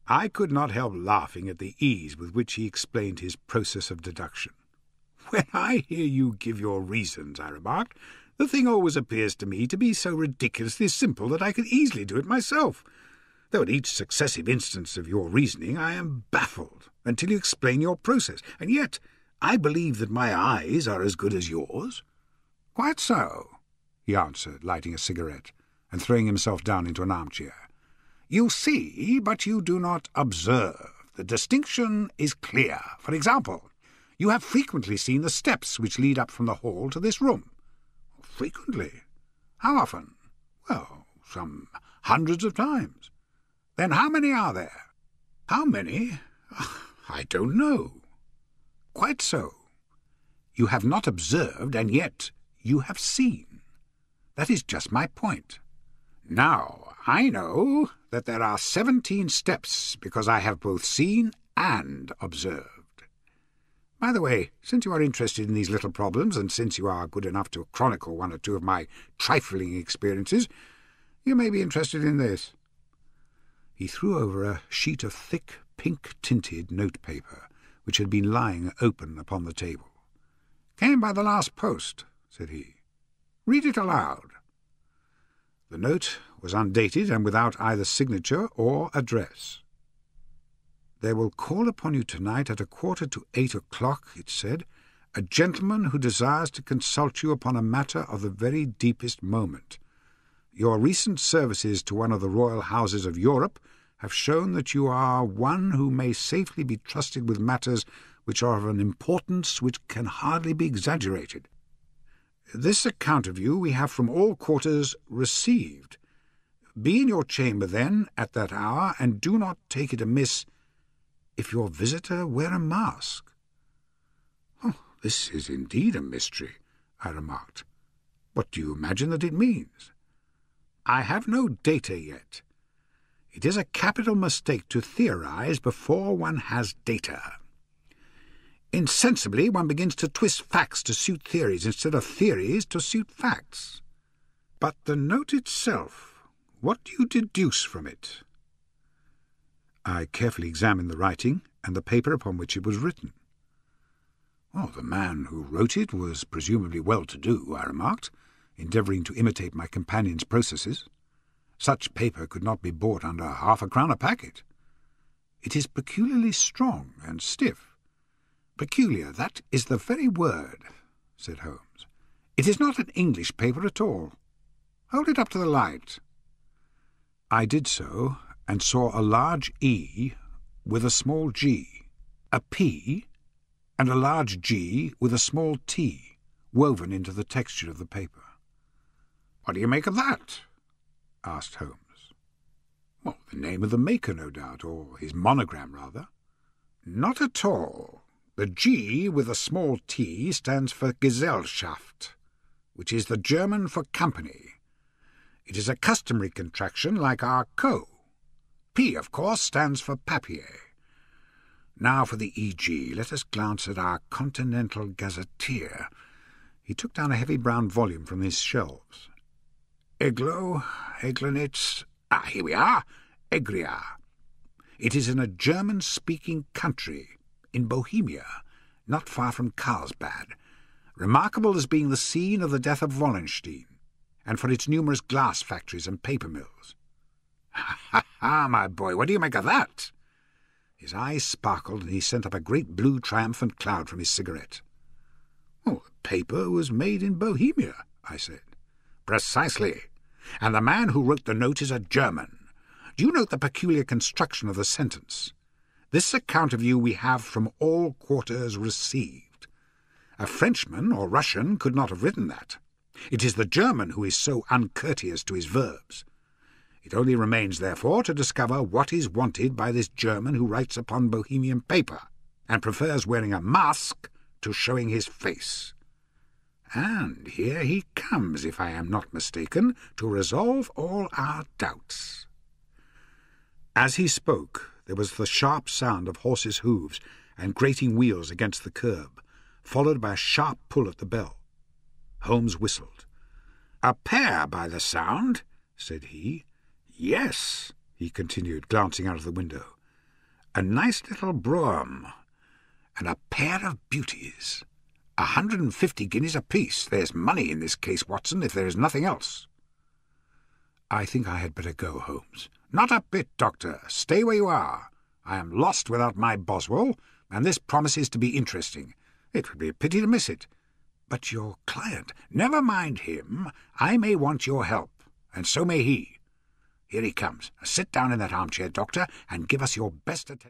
I could not help laughing at the ease with which he explained his process of deduction. "When I hear you give your reasons," I remarked, "the thing always appears to me to be so ridiculously simple that I could easily do it myself, though at each successive instance of your reasoning I am baffled until you explain your process, and yet I believe that my eyes are as good as yours." "Quite so," he answered, lighting a cigarette and throwing himself down into an armchair. "You see, but you do not observe. The distinction is clear. For example, you have frequently seen the steps which lead up from the hall to this room." "Frequently? How often?" "Well, some hundreds of times." "Then how many are there?" "How many? I don't know." "Quite so. You have not observed, and yet you have seen. That is just my point. Now, I know that there are 17 steps because I have both seen and observed. By the way, since you are interested in these little problems, and since you are good enough to chronicle one or two of my trifling experiences, you may be interested in this." He threw over a sheet of thick, pink-tinted notepaper, which had been lying open upon the table. "Came by the last post," said he. "Read it aloud." The note was undated and without either signature or address. "There will call upon you tonight at 7:45, it said, "a gentleman who desires to consult you upon a matter of the very deepest moment. Your recent services to one of the royal houses of Europe have shown that you are one who may safely be trusted with matters which are of an importance which can hardly be exaggerated. This account of you we have from all quarters received. Be in your chamber, then, at that hour, and do not take it amiss if your visitor wear a mask." "Oh, this is indeed a mystery," I remarked. "What do you imagine that it means?" "I have no data yet. It is a capital mistake to theorize before one has data. Insensibly one begins to twist facts to suit theories instead of theories to suit facts. But the note itself, what do you deduce from it?" I carefully examined the writing and the paper upon which it was written. "Oh, the man who wrote it was presumably well-to-do," I remarked, endeavouring to imitate my companion's processes. "Such paper could not be bought under £0.50 a packet. It is peculiarly strong and stiff." "Peculiar, that is the very word," said Holmes. "It is not an English paper at all. Hold it up to the light." I did so, and saw a large E with a small g, a P, and a large G with a small T woven into the texture of the paper. "What do you make of that?" asked Holmes. "Well, the name of the maker, no doubt, or his monogram, rather." "Not at all. The G with a small T stands for Gesellschaft, which is the German for company. It is a customary contraction like our Co. P, of course, stands for papier. Now for the E.G. Let us glance at our Continental Gazetteer." He took down a heavy brown volume from his shelves. Eglanitz. Here we are. Egria. It is in a German-speaking country, in Bohemia, not far from Carlsbad, remarkable as being the scene of the death of Wallenstein, and for its numerous glass factories and paper mills. "Ha, my boy, what do you make of that?" His eyes sparkled, and he sent up a great blue triumphant cloud from his cigarette. "Oh, the paper was made in Bohemia," I said. "Precisely. And the man who wrote the note is a German. Do you note the peculiar construction of the sentence? This account of you we have from all quarters received. A Frenchman or Russian could not have written that. It is the German who is so uncourteous to his verbs. It only remains, therefore, to discover what is wanted by this German who writes upon Bohemian paper, and prefers wearing a mask to showing his face. And here he comes, if I am not mistaken, to resolve all our doubts." As he spoke, there was the sharp sound of horses' hoofs and grating wheels against the curb, followed by a sharp pull at the bell. Holmes whistled. "A pair, by the sound," said he. "Yes," he continued, glancing out of the window. A nice little brougham, and a pair of beauties. 150 guineas apiece. There's money in this case, Watson, if there is nothing else. I think I had better go, Holmes. Not a bit, Doctor. Stay where you are. I am lost without my Boswell, and this promises to be interesting. It would be a pity to miss it. But your client, never mind him. I may want your help, and so may he. Here he comes. Sit down in that armchair, Doctor, and give us your best attention.